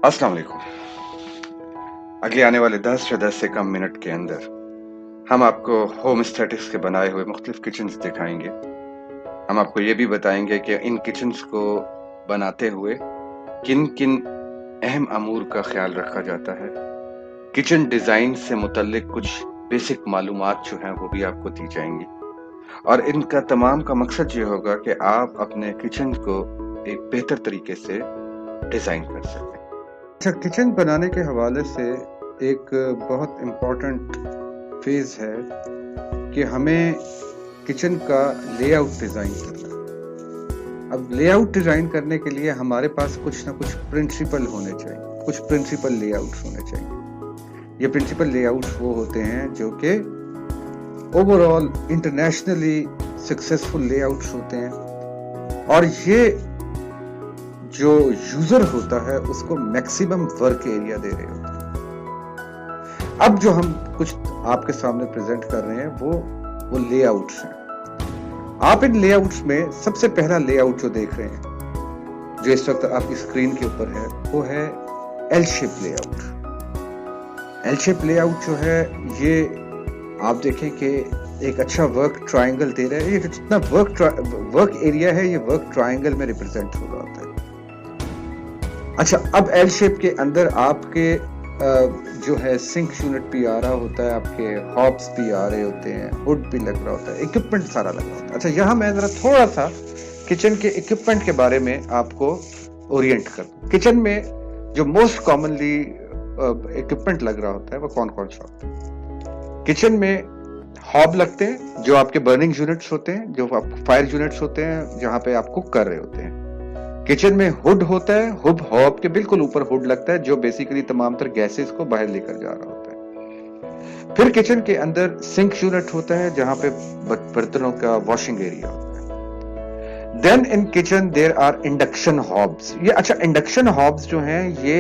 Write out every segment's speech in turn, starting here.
अस्सलाम वालेकुम। अगले आने वाले 10 या 10 से कम मिनट के अंदर हम आपको होम एस्थेटिक्स के बनाए हुए मुख्तलिफ किचन्स दिखाएंगे। हम आपको ये भी बताएंगे कि इन किचन्स को बनाते हुए किन किन अहम अमूर का ख्याल रखा जाता है। किचन डिज़ाइन से मुतल्लिक कुछ बेसिक मालूमात जो हैं वो भी आपको दी जाएंगी और इनका तमाम का मकसद ये होगा कि आप अपने किचन को एक बेहतर तरीके से डिज़ाइन कर सकें। अच्छा, किचन बनाने के हवाले से एक बहुत इम्पोर्टेंट फेज़ है कि हमें किचन का लेआउट डिज़ाइन करना है। अब लेआउट डिज़ाइन करने के लिए हमारे पास कुछ ना कुछ प्रिंसिपल होने चाहिए, कुछ प्रिंसिपल लेआउट्स होने चाहिए। ये प्रिंसिपल लेआउट्स वो होते हैं जो कि ओवरऑल इंटरनेशनली सक्सेसफुल लेआउट्स होते हैं और ये जो यूजर होता है उसको मैक्सिमम वर्क एरिया दे रहे होते हैं। अब जो हम कुछ आपके सामने प्रेजेंट कर रहे हैं वो लेआउट्स हैं। आप इन लेआउट्स में सबसे पहला लेआउट जो देख रहे हैं, जो इस वक्त आपकी स्क्रीन के ऊपर है, वो है L shape layout. L shape layout जो है ये आप देखें कि एक अच्छा वर्क ट्रायंगल दे रहा है। ये जितना वर्क एरिया है ये वर्क ट्रायंगल में रिप्रेजेंट हो रहा होता है। अच्छा, अब एल शेप के अंदर आपके जो है सिंक यूनिट भी आ रहा होता है, आपके हॉब्स भी आ रहे होते हैं, हुड भी लग रहा होता है, इक्विपमेंट सारा लग रहा होता है। अच्छा, यहाँ मैं जरा थोड़ा सा किचन के इक्विपमेंट के बारे में आपको ओरिएंट कर दूं। किचन में जो मोस्ट कॉमनली इक्विपमेंट लग रहा होता है वो कौन कौन सा होता है? किचन में हॉब लगते हैं जो आपके बर्निंग यूनिट्स होते हैं, जो फायर यूनिट्स होते हैं जहां पे आप कुक कर रहे होते हैं। किचन में हुड होता है, हुड हॉब के बिल्कुल ऊपर हुड लगता है जो बेसिकली तमाम तर गैसेस को बाहर लेकर जा रहा होता है। फिर किचन के अंदर सिंक यूनिट होता है जहां पे बर्तनों का वॉशिंग एरिया होता है। Then in kitchen there are induction hobs. ये अच्छा, इंडक्शन हॉब्स जो हैं ये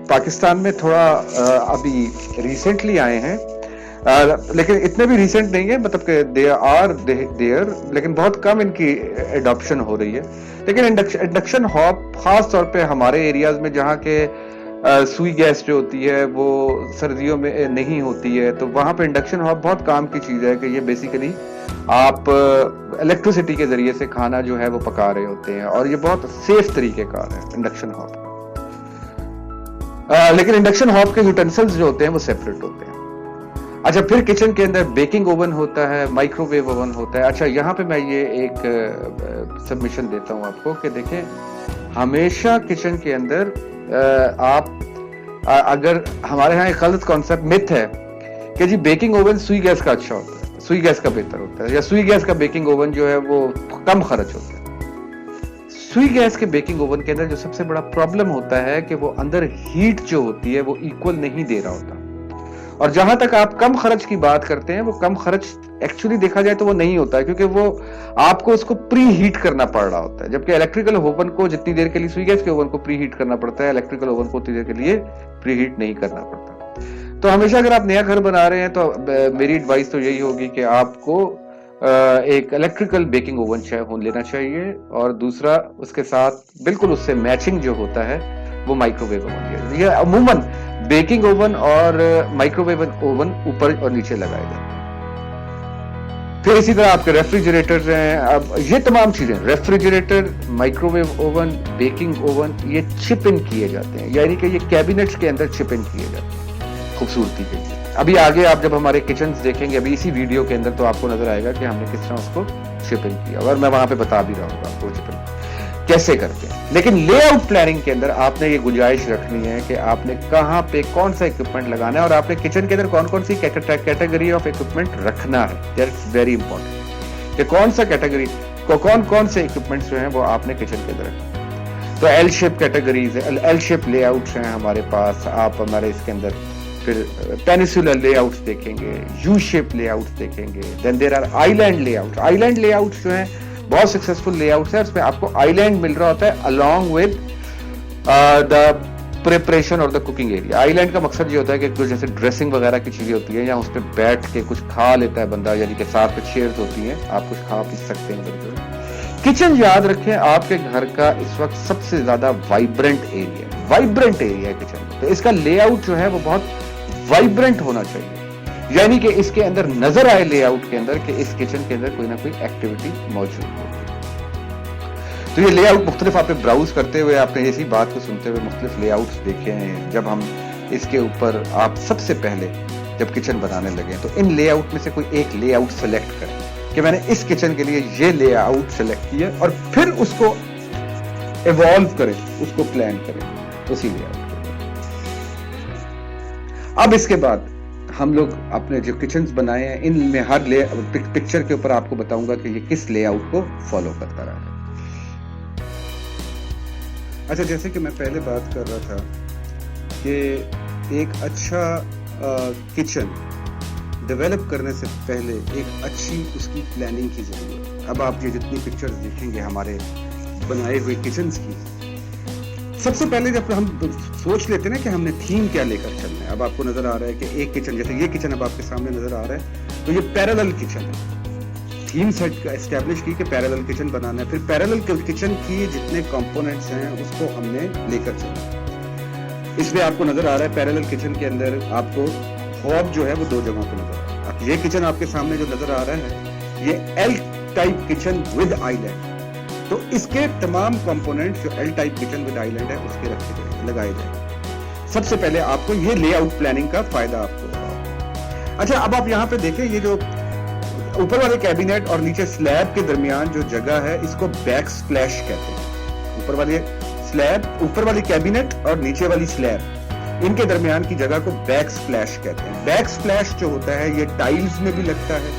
पाकिस्तान में थोड़ा अभी रिसेंटली आए हैं, लेकिन इतने भी रिसेंट नहीं है, मतलब कि देयर लेकिन बहुत कम इनकी एडॉप्शन हो रही है। लेकिन इंडक्शन हॉब खास तौर पे हमारे एरियाज में जहाँ के सुई गैस जो होती है वो सर्दियों में नहीं होती है, तो वहां पे इंडक्शन हॉब बहुत काम की चीज है कि ये बेसिकली आप इलेक्ट्रिसिटी के जरिए से खाना जो है वो पका रहे होते हैं और ये बहुत सेफ तरीके कार है इंडक्शन हॉब। लेकिन इंडक्शन हॉब के यूटेंसिल्स जो होते हैं वो सेपरेट होते हैं। अच्छा, फिर किचन के अंदर बेकिंग ओवन होता है, माइक्रोवेव ओवन होता है। अच्छा, यहाँ पे मैं ये एक सबमिशन देता हूँ आपको कि देखें, हमेशा किचन के अंदर आप अगर हमारे यहाँ एक गलत कॉन्सेप्ट मिथ है कि जी बेकिंग ओवन सुई गैस का अच्छा होता है, सुई गैस का बेहतर होता है, या सुई गैस का बेकिंग ओवन जो है वो कम खर्च होता है। सुई गैस के बेकिंग ओवन के अंदर जो सबसे बड़ा प्रॉब्लम होता है कि वो अंदर हीट जो होती है वो इक्वल नहीं दे रहा होता। और जहां तक आप कम खर्च की बात करते हैं, वो कम खर्च एक्चुअली देखा जाए तो वो नहीं होता है, क्योंकि वो आपको उसको प्री हीट करना पड़ रहा होता है। जबकि इलेक्ट्रिकल ओवन को जितनी देर के लिए सुई गैस के ओवन को प्री हीट करना पड़ता है, इलेक्ट्रिकल ओवन को उतनी देर के लिए प्री हीट नहीं करना पड़ता। तो हमेशा अगर आप नया घर बना रहे हैं तो मेरी एडवाइस तो यही होगी कि आपको एक इलेक्ट्रिकल बेकिंग ओवन लेना चाहिए, और दूसरा उसके साथ बिल्कुल उससे मैचिंग जो होता है वो माइक्रोवेव ओवन। ये अमूमन बेकिंग ओवन और माइक्रोवेव ओवन ऊपर और नीचे लगाए जाते हैं। फिर इसी तरह आपके रेफ्रिजरेटर्स हैं। अब ये तमाम चीजें, refrigerator, microwave oven, baking oven, ये चिप इन किए जाते हैं, यानी कि ये कैबिनेट्स के अंदर चिप इन किए जाते हैं खूबसूरती के लिए। अभी आगे आप जब हमारे किचन देखेंगे अभी इसी वीडियो के अंदर, तो आपको नजर आएगा कि हमने किस तरह उसको चिप इन किया, और मैं वहां पे बता भी रहा हूँ आपको चिप इन कैसे करते हैं। लेकिन लेआउट प्लानिंग के अंदर आपने ये गुंजाइश रखनी है कि आपने कहां पे कौन सा इक्विपमेंट लगाना है, और आपने किचन के अंदर कौन कौन सी कैटेगरी ऑफ इक्विपमेंट रखना है। दैट्स वेरी इंपॉर्टेंट कि कौन सा कैटेगरी को कौन कौन से इक्विपमेंट्स जो हैं वो आपने किचन के अंदर रखना। तो L shape categories, L shape layouts हैं हमारे पास। आप हमारे इसके अंदर फिर पेनिसुलर लेआउट्स देखेंगे, यू शेप लेआउट्स देखेंगे। Then there are island layout. Island layouts जो है बहुत सक्सेसफुल लेआउट्स है, उसमें आपको आइलैंड मिल रहा होता है अलोंग विद द प्रिपरेशन और द कुकिंग एरिया। आइलैंड का मकसद ये होता है कि कुछ जैसे ड्रेसिंग वगैरह की चीजें होती है, या उस पर बैठ के कुछ खा लेता है बंदा, यानी कि साथ में चेयर्स होती हैं, आप कुछ खा पी सकते हैं। किचन याद रखें आपके घर का इस वक्त सबसे ज्यादा वाइब्रेंट एरिया है किचन। तो इसका लेआउट जो है वो बहुत वाइब्रेंट होना चाहिए, यानी कि इसके अंदर नजर आए लेआउट के अंदर कि इस किचन के अंदर कोई ना कोई एक्टिविटी मौजूद हो। तो ये लेआउट मुख्तलिफ आपने ब्राउज करते हुए, आपने इसी बात को सुनते हुए मुख्तलिफ लेआउट्स देखे हैं। जब हम इसके ऊपर आप सबसे पहले जब किचन बनाने लगे तो इन लेआउट में से कोई एक लेआउट सेलेक्ट करें कि मैंने इस किचन के लिए ये लेआउट सेलेक्ट किया, और फिर उसको इवॉल्व करें, उसको प्लान करें उसी लेआउट के। अब इसके बाद हम लोग अपने जो किचन्स बनाए हैं इनमें हर पिक्चर के ऊपर आपको बताऊंगा कि ये किस लेआउट को फॉलो करता रहा है। अच्छा, जैसे कि मैं पहले बात कर रहा था कि एक अच्छा किचन डेवलप करने से पहले एक अच्छी उसकी प्लानिंग की जरूरत है। अब आप ये जितनी पिक्चर्स देखेंगे हमारे बनाए हुए किचन्स की, सबसे पहले जब हम सोच लेते हैं ना कि हमने थीम क्या लेकर चलना है। अब आपको नजर आ रहा है कि एक किचन, जैसे ये किचन अब आपके सामने नजर आ रहा है, तो ये पैरेलल किचन है। थीम सेट एस्टेब्लिश की कि पैरेलल किचन बनाना है, फिर पैरेलल किचन की जितने कंपोनेंट्स हैं उसको हमने लेकर चलना। इसलिए आपको नजर आ रहा है पैरेलल किचन के अंदर आपको हॉब जो है वो दो जगहों पे नजर आ रहा है। ये किचन आपके सामने जो नजर आ रहा है ये L type kitchen with island. तो इसके तमाम कंपोनेंट्स जो L type kitchen with island है उसके रखे गए लगाए जाएंगे। सबसे पहले आपको ये लेआउट प्लानिंग का फायदा आपको होगा। अच्छा, अब आप यहाँ पे देखें, ये जो ऊपर वाले कैबिनेट और नीचे स्लैब के दरमियान जो जगह है इसको बैक स्प्लैश कहते हैं। ऊपर वाले स्लैब, ऊपर वाली कैबिनेट और नीचे वाली स्लैब, इनके दरमियान की जगह को बैक स्प्लैश कहते हैं। बैक स्प्लैश जो होता है ये टाइल्स में भी लगता है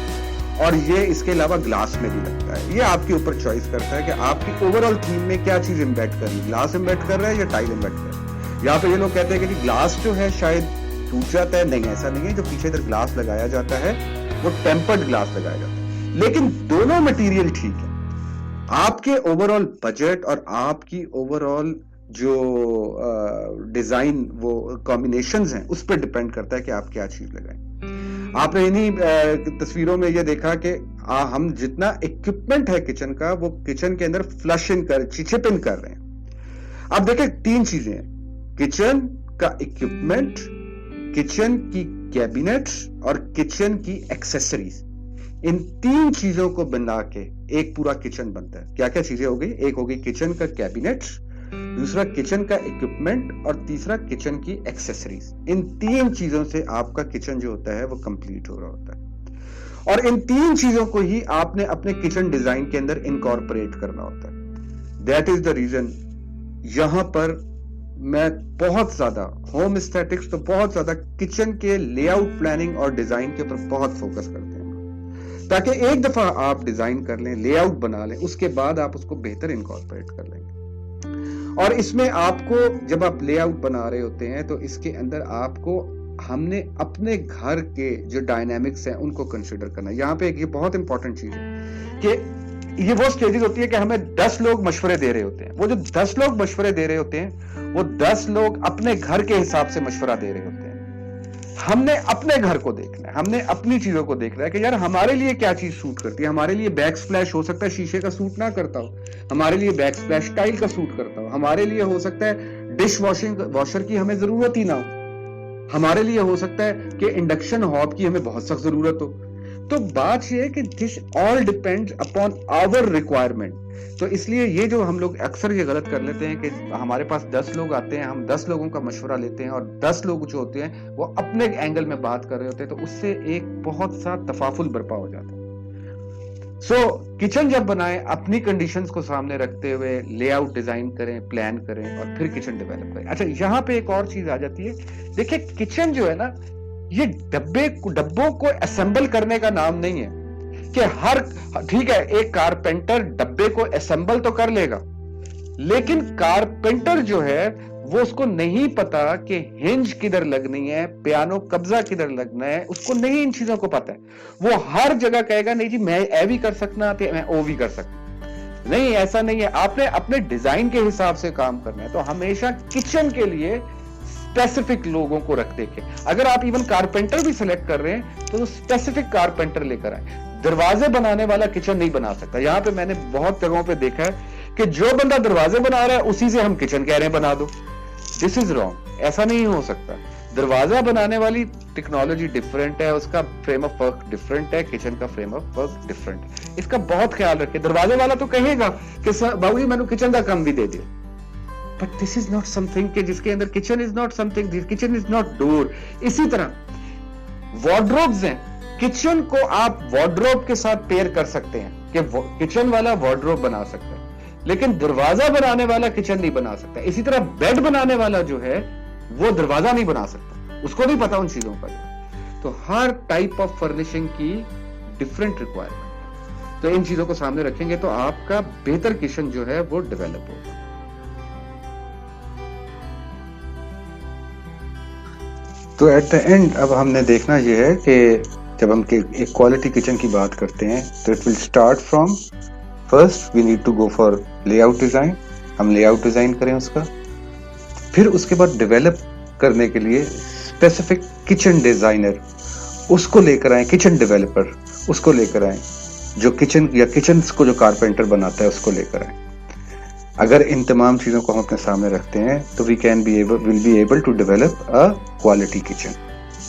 और ये इसके अलावा ग्लास में भी लगता है। ये आपके ऊपर चॉइस करता है कि आपकी ओवरऑल थीम में क्या चीज इम्बेड करनी, ग्लास इम्बेड कर रहा है या टाइल इम्बेड कर रहा है। यहाँ पे ये लोग कहते हैं कि ग्लास जो है शायद टूट जाता है, नहीं ऐसा नहीं है। जो पीछे इधर ग्लास लगाया जाता है वो टेम्पर्ड ग्लास लगाया जाता है, लेकिन दोनों मटेरियल ठीक है। आपके ओवरऑल बजट और आपकी ओवरऑल जो डिजाइन वो कॉम्बिनेशंस हैं उस पर डिपेंड करता है कि आप क्या चीज लगाएं। आपने इन्हीं तस्वीरों में ये देखा कि हम जितना इक्विपमेंट है किचन का वो किचन के अंदर फ्लश इन कर चिप इन कर रहे हैं। अब देखें, तीन चीजें हैं, किचन का इक्विपमेंट, किचन की कैबिनेट्स और किचन की एक्सेसरीज। इन तीन चीजों को बना के एक पूरा किचन बनता है। क्या क्या चीजें हो गई? एक हो गई किचन का कैबिनेट, दूसरा किचन का इक्विपमेंट और तीसरा किचन की एक्सेसरीज। इन तीन चीजों से आपका किचन जो होता है वो कंप्लीट हो रहा होता है, और इन तीन चीजों को ही आपने अपने किचन डिजाइन के अंदर इनकॉर्पोरेट करना होता है। दैट इज द रीजन यहां पर मैं बहुत ज्यादा होम एस्थेटिक्स तो बहुत ज्यादा किचन के लेआउट प्लानिंग और डिजाइन के ऊपर बहुत फोकस करते हैं, ताकि एक दफा आप डिजाइन कर लें, लेआउट बना लें, उसके बाद आप उसको बेहतर इनकॉर्पोरेट कर लेंगे। और इसमें आपको जब आप लेआउट बना रहे होते हैं तो इसके अंदर आपको हमने अपने घर के जो डायनामिक्स हैं उनको कंसिडर करना है। यहाँ पे एक ये बहुत इंपॉर्टेंट चीज है कि ये वो स्टेजेस होती है कि हमें 10 लोग मशवरे दे रहे होते हैं। वो जो 10 लोग मशवरे दे रहे होते हैं वो 10 लोग अपने घर के हिसाब से मशवरा दे रहे होते हैं। हमने अपने घर को देखना है, हमने अपनी चीजों को देखना है कि यार हमारे लिए क्या चीज सूट करती है। हमारे लिए बैक स्प्लैश हो सकता है शीशे का सूट ना करता हो, हमारे लिए बैक स्प्लैश टाइल का सूट करता हो, हमारे लिए हो सकता है डिश वॉशर की हमें जरूरत ही ना हो, हमारे लिए हो सकता है कि इंडक्शन हॉब की हमें बहुत सख्त जरूरत हो। तो बात यह है कि this all depends upon our requirement. तो इसलिए ये जो हम लोग अक्सर ये गलत कर लेते हैं कि हमारे पास 10 लोग आते हैं, हम 10 लोगों का मशवरा लेते हैं और 10 लोग जो होते हैं वो अपने एंगल में बात कर रहे होते हैं, तो उससे एक बहुत सा तफाफुल बर्पा हो जाता है। किचन जब बनाएं अपनी कंडीशंस को सामने रखते हुए लेआउट डिजाइन करें, प्लान करें और फिर किचन डेवलप करें। अच्छा, यहाँ पे एक और चीज आ जाती है। देखिए, किचन जो है ना, ये डब्बों को असेंबल करने का नाम नहीं है कि ठीक है, एक कारपेंटर डब्बे को असेंबल तो कर लेगा, लेकिन कारपेंटर जो है वो उसको नहीं पता कि हिंज किधर लगनी है, पियानो कब्जा किधर लगना है, उसको नहीं इन चीजों को पता है। वो हर जगह कहेगा नहीं जी मैं ए भी कर सकना तो मैं ओ भी कर सकता। नहीं, ऐसा नहीं है। आपने अपने डिजाइन के हिसाब से काम करना है। तो हमेशा किचन के लिए स्पेसिफिक लोगों को रख देके, अगर आप इवन कारपेंटर भी सिलेक्ट कर रहे हैं तो स्पेसिफिक कारपेंटर लेकर आए। दरवाजे बनाने वाला किचन नहीं बना सकता। यहां पे मैंने बहुत जगहों पे देखा है कि जो बंदा दरवाजे बना रहा है उसी से हम किचन कह रहे हैं बना दो। दिस इज रॉन्ग, ऐसा नहीं हो सकता। दरवाजा बनाने वाली टेक्नोलॉजी डिफरेंट है, उसका फ्रेम ऑफ वर्क डिफरेंट है, किचन का फ्रेम ऑफ वर्क डिफरेंट है। इसका बहुत ख्याल रखें। दरवाजे वाला तो कहेगा कि बाबू जी मैंने किचन का काम भी दे दिया, but this is not something के जिसके अंदर kitchen is not something, kitchen is not door. इसी तरह वार्डरोब्स हैं, किचन को आप वार्डरोब के साथ पेयर कर सकते हैं कि किचन वाला वार्डरोब बना सकता है, लेकिन दरवाजा बनाने वाला किचन नहीं बना सकता। इसी तरह बेड बनाने वाला जो है वो दरवाजा नहीं बना सकता, उसको नहीं पता उन चीजों का। तो हर टाइप ऑफ फर्निशिंग की डिफरेंट रिक्वायरमेंट, तो इन चीजों को सामने रखेंगे तो आपका बेहतर किचन जो है वो डेवलप होगा। तो एट द एंड अब हमने देखना ये है कि जब हम एक क्वालिटी किचन की बात करते हैं तो it will start from first we need to go for layout design. हम लेआउट डिजाइन करें उसका, फिर उसके बाद डेवलप करने के लिए स्पेसिफिक किचन डिजाइनर उसको लेकर आए, किचन डेवलपर उसको लेकर आए, जो किचन या किचन को जो कारपेंटर बनाता है उसको लेकर आए। अगर इन तमाम चीजों को हम अपने सामने रखते हैं तो will be able to develop a quality kitchen.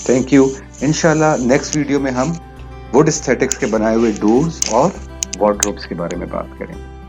Thank you. इंशाल्लाह नेक्स्ट वीडियो में हम वुड एस्थेटिक्स के बनाए हुए डोर्स और वार्डरोब्स के बारे में बात करेंगे।